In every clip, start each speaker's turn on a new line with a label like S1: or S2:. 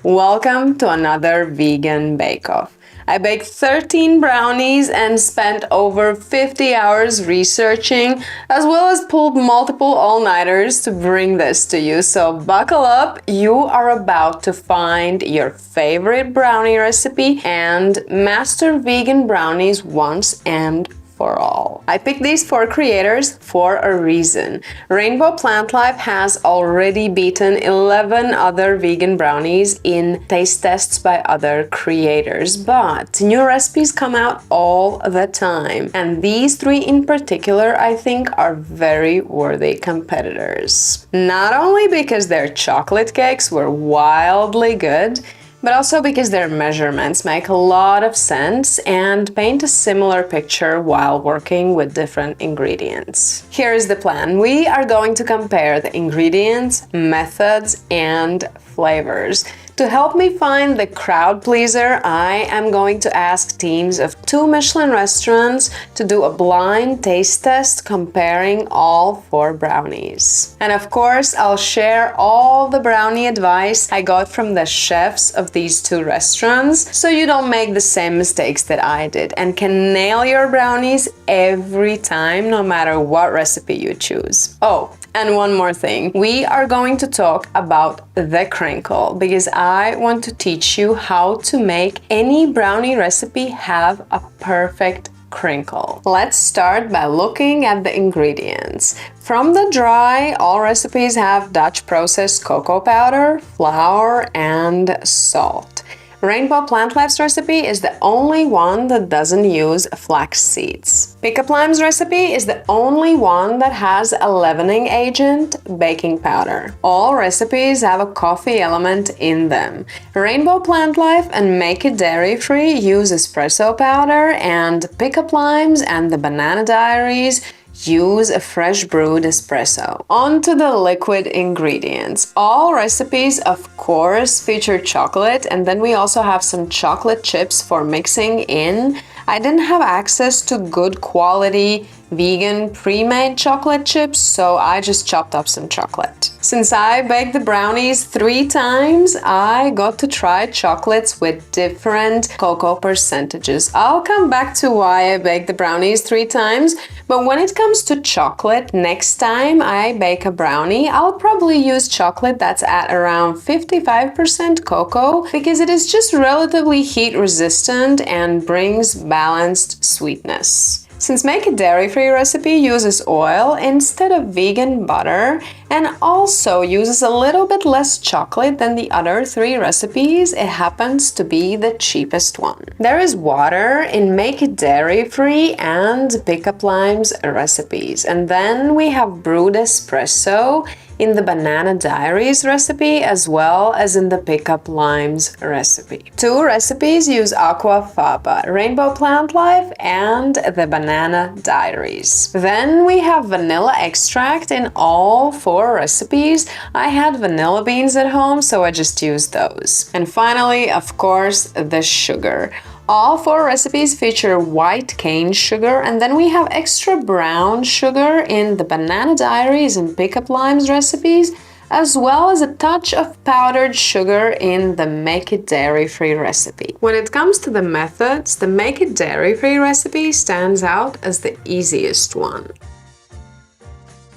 S1: Welcome to another vegan bake-off. I baked 13 brownies and spent over 50 hours researching, as well as pulled multiple all-nighters to bring this to you. So buckle up, you are about to find your favorite brownie recipe and master vegan brownies once and for all. I picked these 4 creators for a reason. Rainbow Plant Life has already beaten 11 other vegan brownies in taste tests by other creators, but new recipes come out all the time, and these 3 in particular I think are very worthy competitors. Not only because their chocolate cakes were wildly good, but also because their measurements make a lot of sense and paint a similar picture while working with different ingredients. Here's the plan. We are going to compare the ingredients, methods, and flavors. To help me find the crowd pleaser, I am going to ask teams of 2 Michelin restaurants to do a blind taste test comparing all 4 brownies. And of course, I'll share all the brownie advice I got from the chefs of these 2 restaurants, so you don't make the same mistakes that I did and can nail your brownies every time, no matter what recipe you choose. Oh, and one more thing, we are going to talk about the crinkle because I want to teach you how to make any brownie recipe have a perfect crinkle. Let's start by looking at the ingredients. From the dry, all recipes have Dutch processed cocoa powder, flour, and salt. Rainbow Plant Life's recipe is the only one that doesn't use flax seeds. Pick Up Lime's recipe is the only one that has a leavening agent, baking powder. All recipes have a coffee element in them. Rainbow Plant Life and Make It Dairy Free use espresso powder, and Pick Up Lime's and the Banana Diaries use a fresh brewed espresso. On to the liquid ingredients. All recipes, of course, feature chocolate, and then we also have some chocolate chips for mixing in. I didn't have access to good quality vegan pre-made chocolate chips, so I just chopped up some chocolate. Since I baked the brownies 3 times, I got to try chocolates with different cocoa percentages. I'll come back to why I baked the brownies 3 times, but when it comes to chocolate, next time I bake a brownie, I'll probably use chocolate that's at around 55% cocoa because it is just relatively heat resistant and brings balanced sweetness. Since Make It Dairy Free recipe uses oil instead of vegan butter and also uses a little bit less chocolate than the other 3 recipes, it happens to be the cheapest one. There is water in Make It Dairy Free and Pick Up Lime's recipes, and then we have brewed espresso in the Banana Diaries recipe as well as in the Pick Up Lime's recipe. 2 recipes use aquafaba, Rainbow Plant Life and the Banana Diaries. Then we have vanilla extract in all 4 recipes. I had vanilla beans at home, so I just used those. And finally, of course, the sugar. All 4 recipes feature white cane sugar, and then we have extra brown sugar in the Banana Diaries and Pick Up Lime's recipes, as well as a touch of powdered sugar in the Make It Dairy Free recipe. When it comes to the methods, the Make It Dairy Free recipe stands out as the easiest one.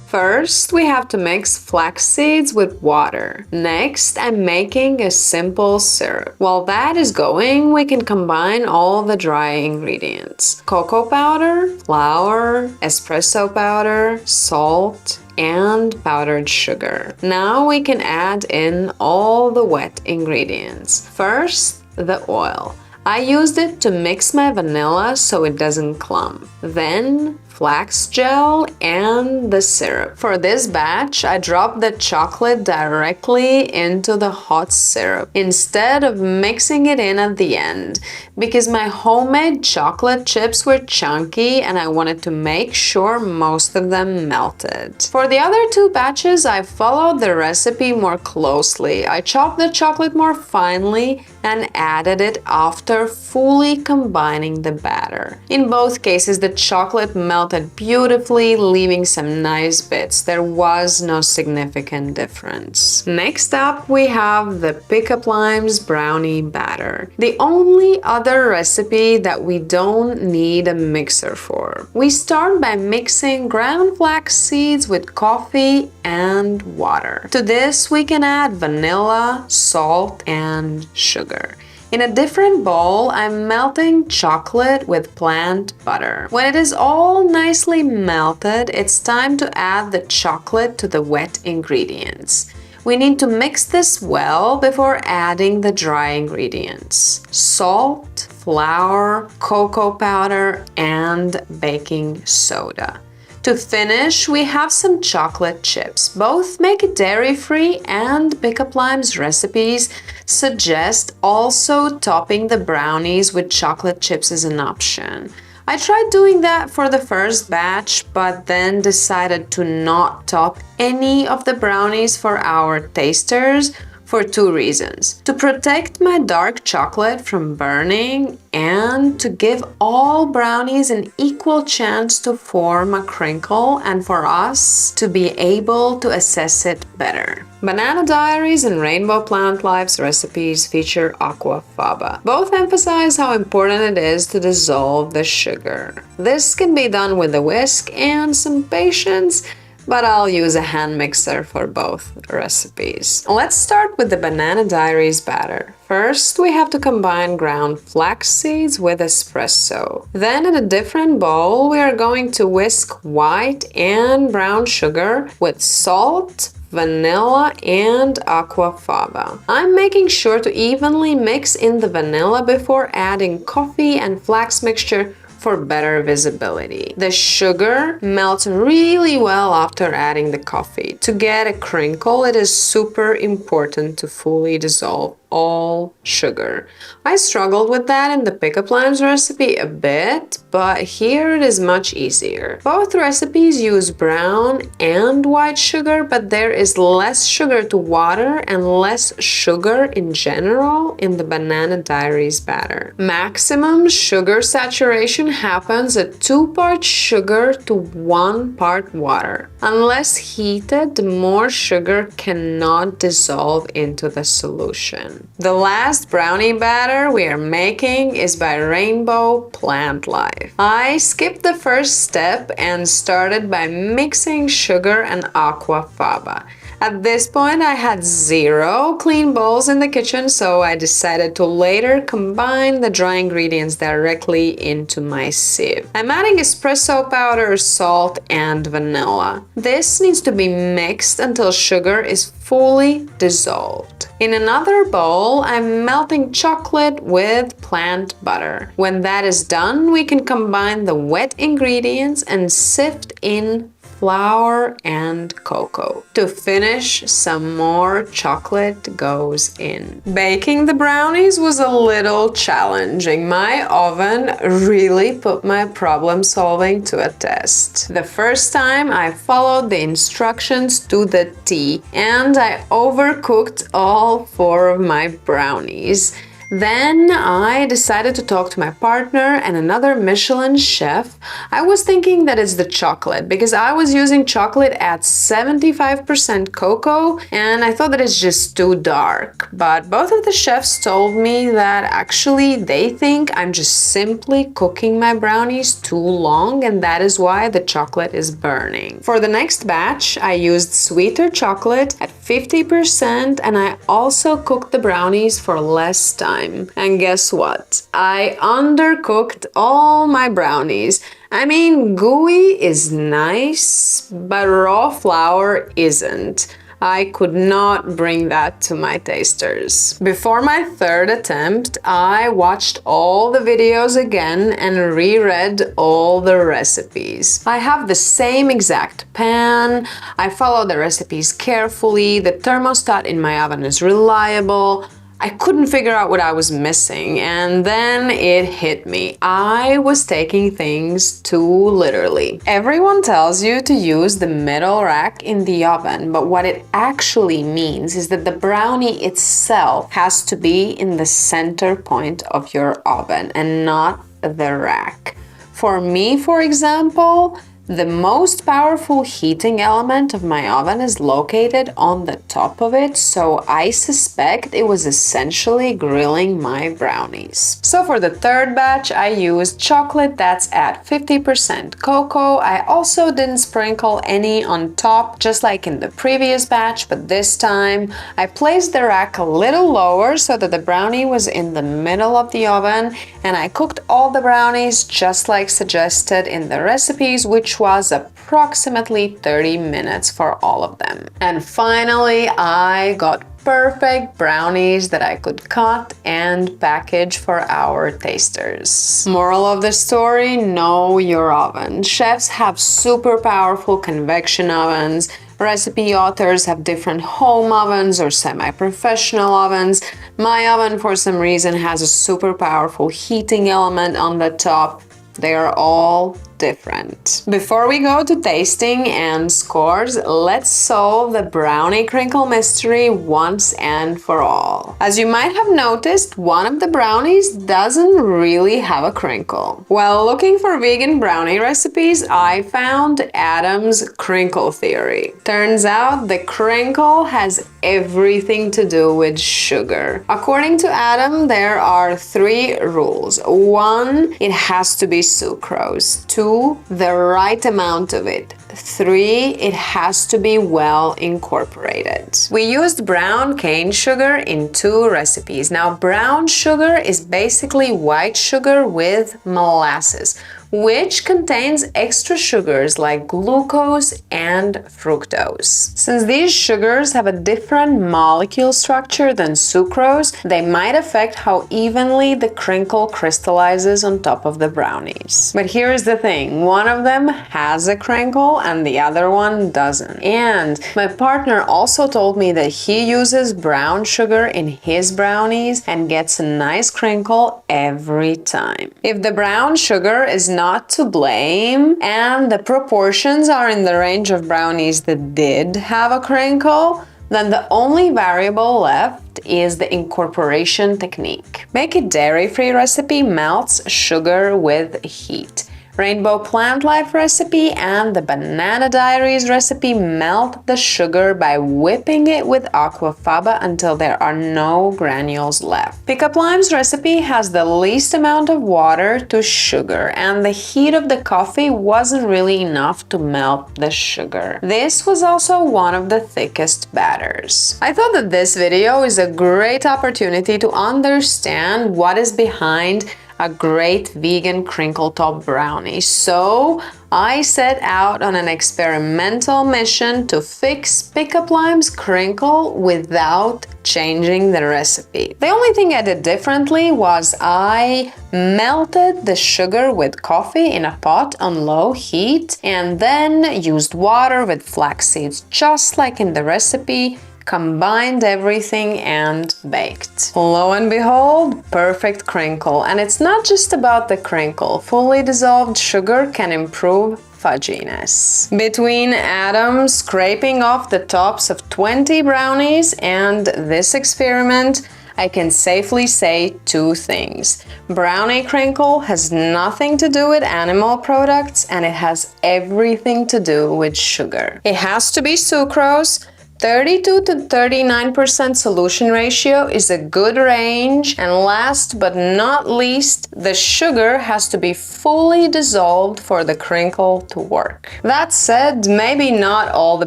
S1: First, we have to mix flax seeds with water. Next, I'm making a simple syrup. While that is going, we can combine all the dry ingredients: cocoa powder, flour, espresso powder, salt, and powdered sugar. Now we can add in all the wet ingredients. First, the oil. I used it to mix my vanilla so it doesn't clump. Then flax gel and the syrup. For this batch, I dropped the chocolate directly into the hot syrup instead of mixing it in at the end because my homemade chocolate chips were chunky and I wanted to make sure most of them melted. For the other 2 batches, I followed the recipe more closely. I chopped the chocolate more finely and added it after fully combining the batter. In both cases, the chocolate melted melted beautifully, leaving some nice bits. There was no significant difference. Next up, we have the Pickup Limes brownie batter. The only other recipe that we don't need a mixer for. We start by mixing ground flax seeds with coffee and water. To this, we can add vanilla, salt, and sugar. In a different bowl, I'm melting chocolate with plant butter. When it is all nicely melted, it's time to add the chocolate to the wet ingredients. We need to mix this well before adding the dry ingredients: salt, flour, cocoa powder, and baking soda. To finish, we have some chocolate chips. Both make it dairy-free, and Pickup Limes recipes suggest also topping the brownies with chocolate chips as an option. I tried doing that for the first batch, but then decided to not top any of the brownies for our tasters for two reasons: to protect my dark chocolate from burning and to give all brownies an equal chance to form a crinkle and for us to be able to assess it better. Banana Diaries and Rainbow Plant Lives recipes feature aquafaba. Both emphasize how important it is to dissolve the sugar. This can be done with a whisk and some patience, but I'll use a hand mixer for both recipes. Let's start with the Banana Diaries batter. First, we have to combine ground flax seeds with espresso. Then in a different bowl, we are going to whisk white and brown sugar with salt, vanilla, and aquafaba. I'm making sure to evenly mix in the vanilla before adding coffee and flax mixture for better visibility. The sugar melts really well after adding the coffee. To get a crinkle, it is super important to fully dissolve all sugar. I struggled with that in the Pickup Limes recipe a bit, but here it is much easier. Both recipes use brown and white sugar, but there is less sugar to water and less sugar in general in the Banana Diaries batter. Maximum sugar saturation happens at 2 parts sugar to 1 part water. Unless heated, more sugar cannot dissolve into the solution. The last brownie batter we are making is by Rainbow Plant Life. I skipped the first step and started by mixing sugar and aquafaba. At this point, I had 0 clean bowls in the kitchen, so I decided to later combine the dry ingredients directly into my sieve. I'm adding espresso powder, salt, and vanilla. This needs to be mixed until sugar is fully dissolved. In another bowl, I'm melting chocolate with plant butter. When that is done, we can combine the wet ingredients and sift in flour and cocoa. To finish, some more chocolate goes in. Baking the brownies was a little challenging. My oven really put my problem solving to a test. The first time I followed the instructions to the T and I overcooked all 4 of my brownies. Then I decided to talk to my partner and another Michelin chef. I was thinking that it's the chocolate because I was using chocolate at 75% cocoa and I thought that it's just too dark. But both of the chefs told me that actually they think I'm just simply cooking my brownies too long and that is why the chocolate is burning. For the next batch, I used sweeter chocolate at 50% and I also cooked the brownies for less time. And guess what? I undercooked all my brownies. I mean, gooey is nice, but raw flour isn't. I could not bring that to my tasters. Before my third attempt, I watched all the videos again and reread all the recipes. I have the same exact pan, I follow the recipes carefully, the thermostat in my oven is reliable. I couldn't figure out what I was missing, and then it hit me. I was taking things too literally. Everyone tells you to use the middle rack in the oven, but what it actually means is that the brownie itself has to be in the center point of your oven and not the rack. For me, for example, the most powerful heating element of my oven is located on the top of it, so I suspect it was essentially grilling my brownies. So for the third batch, I used chocolate that's at 50% cocoa. I also didn't sprinkle any on top, just like in the previous batch, but this time I placed the rack a little lower so that the brownie was in the middle of the oven, and I cooked all the brownies just like suggested in the recipes, which was approximately 30 minutes for all of them. And finally, I got perfect brownies that I could cut and package for our tasters. Moral of the story, know your oven. Chefs have super powerful convection ovens. Recipe authors have different home ovens or semi-professional ovens. My oven, for some reason, has a super powerful heating element on the top. They are all different. Before we go to tasting and scores, let's solve the brownie crinkle mystery once and for all. As you might have noticed, one of the brownies doesn't really have a crinkle. While looking for vegan brownie recipes, I found Adam's crinkle theory. Turns out the crinkle has everything to do with sugar. According to Adam, there are 3 rules. 1, it has to be sucrose. 2, the right amount of it. 3, it has to be well incorporated. We used brown cane sugar in 2 recipes. Now, brown sugar is basically white sugar with molasses, which contains extra sugars like glucose and fructose. Since these sugars have a different molecule structure than sucrose, they might affect how evenly the crinkle crystallizes on top of the brownies. But here's the thing, one of them has a crinkle and the other one doesn't. And my partner also told me that he uses brown sugar in his brownies and gets a nice crinkle every time. If the brown sugar is not to blame and the proportions are in the range of brownies that did have a crinkle, then the only variable left is the incorporation technique. Make a dairy-free recipe melts sugar with heat. Rainbow Plant Life recipe and the Banana Diaries recipe melt the sugar by whipping it with aquafaba until there are no granules left. Pick Up Lime's recipe has the least amount of water to sugar, and the heat of the coffee wasn't really enough to melt the sugar. This was also one of the thickest batters. I thought that this video is a great opportunity to understand what is behind a great vegan crinkle top brownie. So I set out on an experimental mission to fix Pick Up Lime's crinkle without changing the recipe. The only thing I did differently was I melted the sugar with coffee in a pot on low heat and then used water with flax seeds, just like in the recipe, combined everything and baked. Lo and behold, perfect crinkle. And it's not just about the crinkle. Fully dissolved sugar can improve fudginess. Between Adam scraping off the tops of 20 brownies and this experiment, I can safely say 2 things. Brownie crinkle has nothing to do with animal products, and it has everything to do with sugar. It has to be sucrose. 32 to 39% solution ratio is a good range, and last but not least, the sugar has to be fully dissolved for the crinkle to work. That said, maybe not all the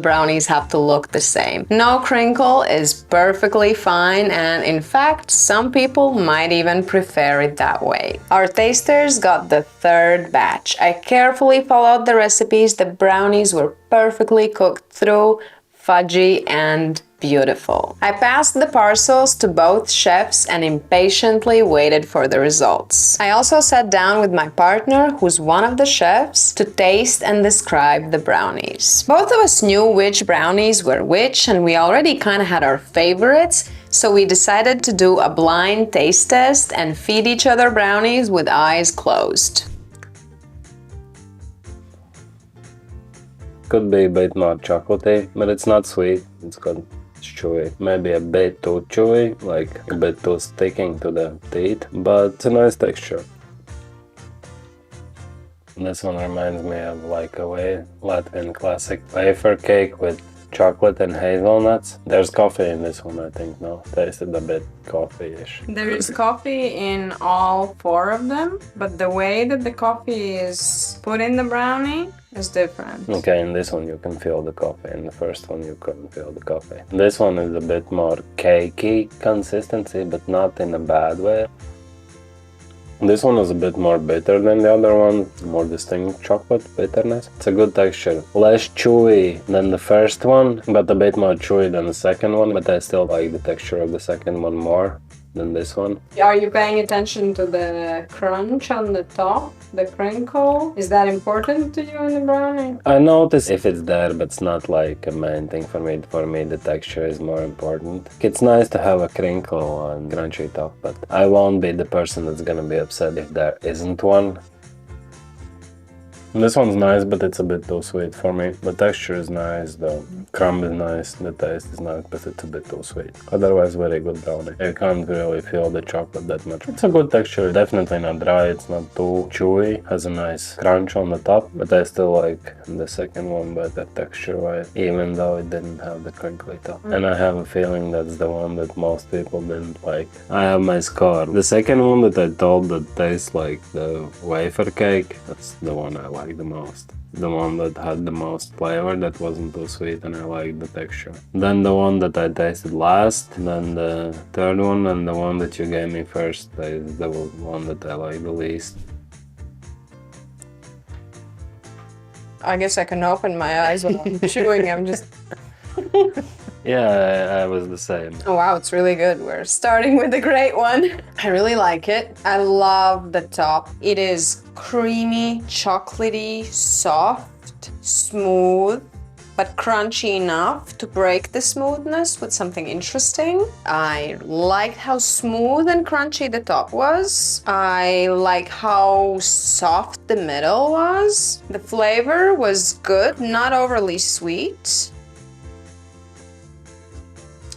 S1: brownies have to look the same. No crinkle is perfectly fine, and in fact, some people might even prefer it that way. Our tasters got the 3rd batch. I carefully followed the recipes. The brownies were perfectly cooked through, fudgy and beautiful. I passed the parcels to both chefs and impatiently waited for the results. I also sat down with my partner, who's one of the chefs, to taste and describe the brownies. Both of us knew which brownies were which, and we already kind of had our favorites, so we decided to do a blind taste test and feed each other brownies with eyes closed.
S2: Could be a bit more chocolatey, but it's not sweet. It's good. It's chewy. Maybe a bit too chewy, like a bit too sticking to the teeth, but it's a nice texture. This one reminds me of like a Latvian classic wafer cake with chocolate and hazelnuts. There's coffee in this one, I think. No, tasted a bit coffee-ish.
S1: There is coffee in all 4 of them, but the way that the coffee is put in the brownie is different.
S2: Okay, in this one you can feel the coffee. In the first one you couldn't feel the coffee. This one is a bit more cakey consistency, but not in a bad way. This one is a bit more bitter than the other one, more distinct chocolate bitterness. It's a good texture. Less chewy than the first one, but a bit more chewy than the second one, but I still like the texture of the second one more than this one.
S1: Are you paying attention to the crunch on the top, the crinkle? Is that important to you in the brownie?
S2: I notice if it's there, but it's not like a main thing for me. For me, the texture is more important. It's nice to have a crinkle on crunchy top, but I won't be the person that's gonna be upset if there isn't one. This one's nice, but it's a bit too sweet for me. The texture is nice, the crumb is nice, the taste is nice, but it's a bit too sweet. Otherwise, very good brownie. You can't really feel the chocolate that much. It's a good texture, definitely not dry, it's not too chewy. Has a nice crunch on the top, but I still like the second one better texture-wise, even though it didn't have the crinkly top. And I have a feeling that's the one that most people didn't like. I have my score. The second one that I told that tastes like the wafer cake, that's the one I like the most. The one that had the most flavor, that wasn't too sweet, and I liked the texture. Then the one that I tasted last, then the third one, and the one that you gave me first is the one that I like the least.
S1: I guess I can open my eyes while I'm chewing. I'm just...
S2: Yeah, I was the same.
S1: Oh wow, it's really good. We're starting with a great one. I really like it. I love the top. It is creamy, chocolatey, soft, smooth, but crunchy enough to break the smoothness with something interesting. I liked how smooth and crunchy the top was. I like how soft the middle was. The flavor was good, not overly sweet.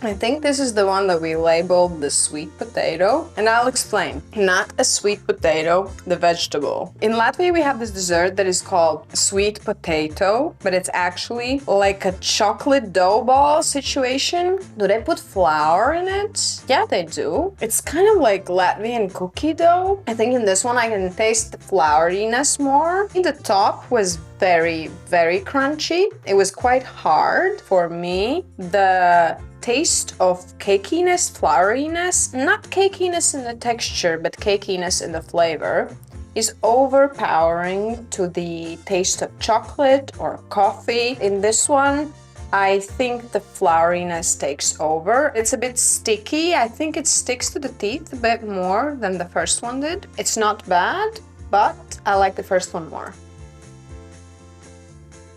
S1: I think this is the one that we labeled the sweet potato, and I'll explain. Not a sweet potato, the vegetable. In Latvia we have this dessert that is called sweet potato, but it's actually like a chocolate dough ball situation. Do they put flour in it? Yeah, they do. It's kind of like Latvian cookie dough. I think in this one I can taste the flouriness more. The top was very, very crunchy. It was quite hard for me. The taste of cakiness, flouriness, not cakiness in the texture, but cakiness in the flavor, is overpowering to the taste of chocolate or coffee. In this one, I think the flouriness takes over. It's a bit sticky. I think it sticks to the teeth a bit more than the first one did. It's not bad, but I like the first one more.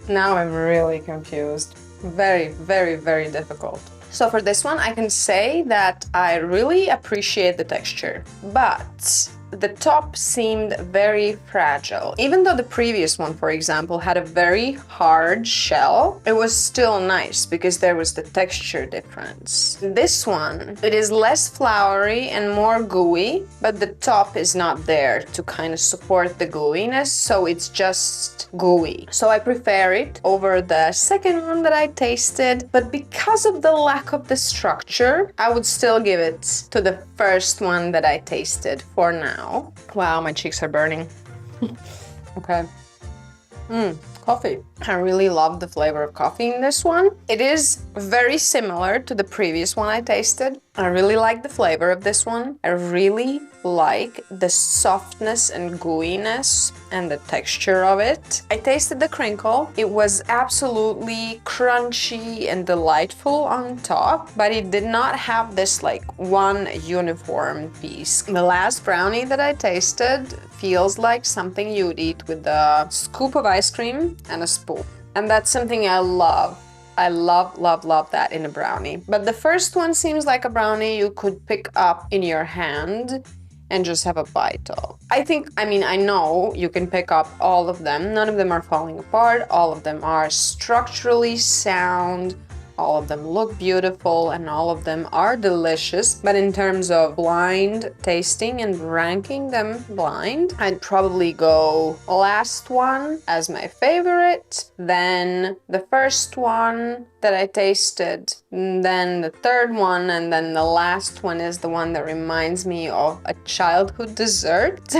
S1: Now I'm really confused. Very, very, very difficult. So for this one, I can say that I really appreciate the texture, but the top seemed very fragile. Even though the previous one, for example, had a very hard shell, it was still nice because there was the texture difference. This one, it is less floury and more gooey, but the top is not there to kind of support the gooiness, so it's just gooey. So I prefer it over the second one that I tasted, but because of the lack of the structure, I would still give it to the first one that I tasted for now. Wow, my cheeks are burning. Okay. Coffee. I really love the flavor of coffee in this one. It is very similar to the previous one I tasted. I really like the flavor of this one. I really like the softness and gooiness and the texture of it. I tasted the crinkle. It was absolutely crunchy and delightful on top, but it did not have this like one uniform piece. The last brownie that I tasted feels like something you'd eat with a scoop of ice cream and a spoon. And that's something I love. I love, love, love that in a brownie. But the first one seems like a brownie you could pick up in your hand and just have a bite of. I know you can pick up all of them. None of them are falling apart. All of them are structurally sound. All of them look beautiful and all of them are delicious. But in terms of blind tasting and ranking them blind, I'd probably go last one as my favorite, then the first one that I tasted, then the third one, and then the last one is the one that reminds me of a childhood dessert.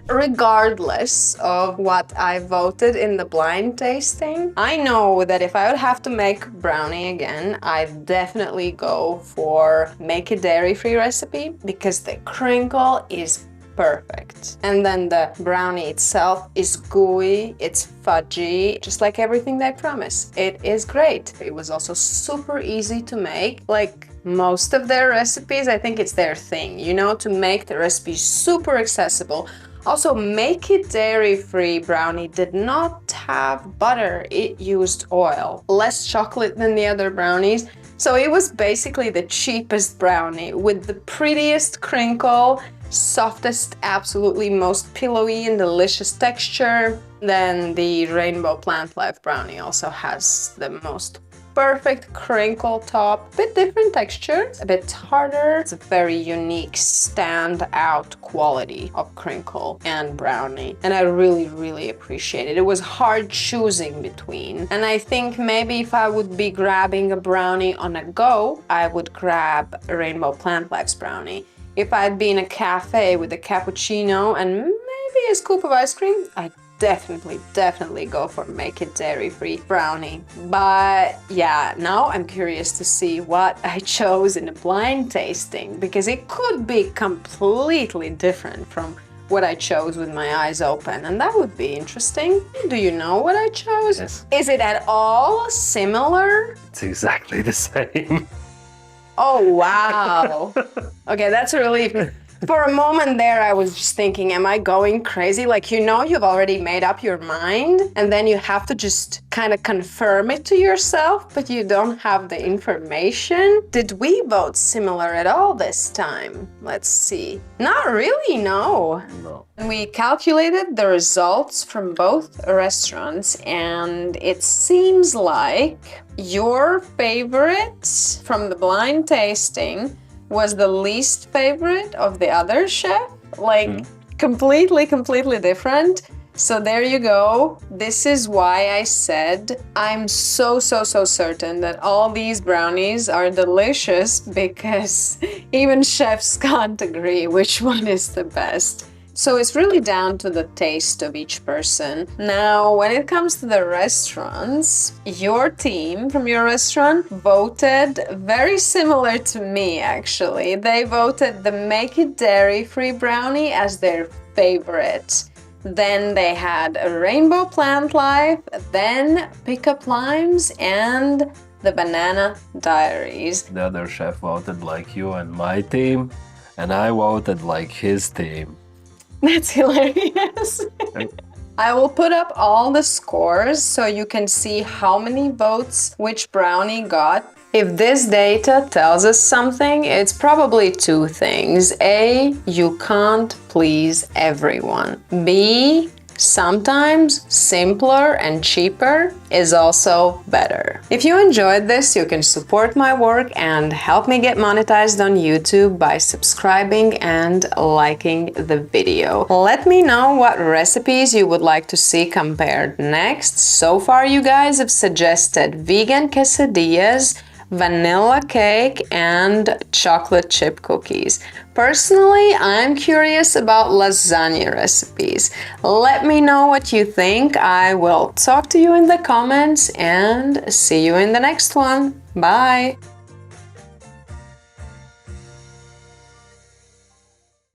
S1: Regardless of what I voted in the blind tasting, I know that if I would have to make brownie again, I'd definitely go for make a dairy-free recipe because the crinkle is perfect. And then the brownie itself is gooey, it's fudgy, just like everything they promise. It is great. It was also super easy to make. Like most of their recipes, I think it's their thing, you know, to make the recipe super accessible. Also, Make It Dairy-Free brownie did not have butter, it used oil. Less chocolate than the other brownies. So it was basically the cheapest brownie with the prettiest crinkle, softest, absolutely most pillowy and delicious texture. Then the Rainbow Plant Life brownie also has the most perfect crinkle top, a bit different texture, a bit harder. It's a very unique standout quality of crinkle and brownie, and I really appreciate it. It was hard choosing between, and I think maybe if I would be grabbing a brownie on a go, I would grab Rainbow Plant Life's brownie. If I'd be in a cafe with a cappuccino and maybe a scoop of ice cream, I'd definitely go for Make It Dairy-Free brownie. But yeah, now I'm curious to see what I chose in a blind tasting because it could be completely different from what I chose with my eyes open, and that would be interesting. Do you know what I chose?
S2: Yes.
S1: Is it at all similar?
S2: It's exactly the same.
S1: Oh, wow. Okay, that's a relief. For a moment there, I was just thinking, am I going crazy? Like, you know, you've already made up your mind and then you have to just kind of confirm it to yourself, but you don't have the information. Did we vote similar at all this time? Let's see. Not really, no.
S2: No.
S1: We calculated the results from both restaurants and it seems like your favorite from the blind tasting was the least favorite of the other chef, like completely different. So there you go. This is why I said I'm so certain that all these brownies are delicious because even chefs can't agree which one is the best. So it's really down to the taste of each person. Now, when it comes to the restaurants, your team from your restaurant voted very similar to me, actually. They voted the Make It Dairy-Free brownie as their favorite. Then they had a Rainbow Plant Life, then Pickup Limes, and the Banana Diaries.
S2: The other chef voted like you and my team, and I voted like his team.
S1: That's hilarious. I will put up all the scores so you can see how many votes which brownie got. If this data tells us something, it's probably two things. A, you can't please everyone. B, sometimes simpler and cheaper is also better. If you enjoyed this, you can support my work and help me get monetized on YouTube by subscribing and liking the video. Let me know what recipes you would like to see compared next. So far, you guys have suggested vegan quesadillas, vanilla cake, and chocolate chip cookies. Personally, I'm curious about lasagna recipes. Let me know what you think. I will talk to you in the comments and see you in the next one. Bye!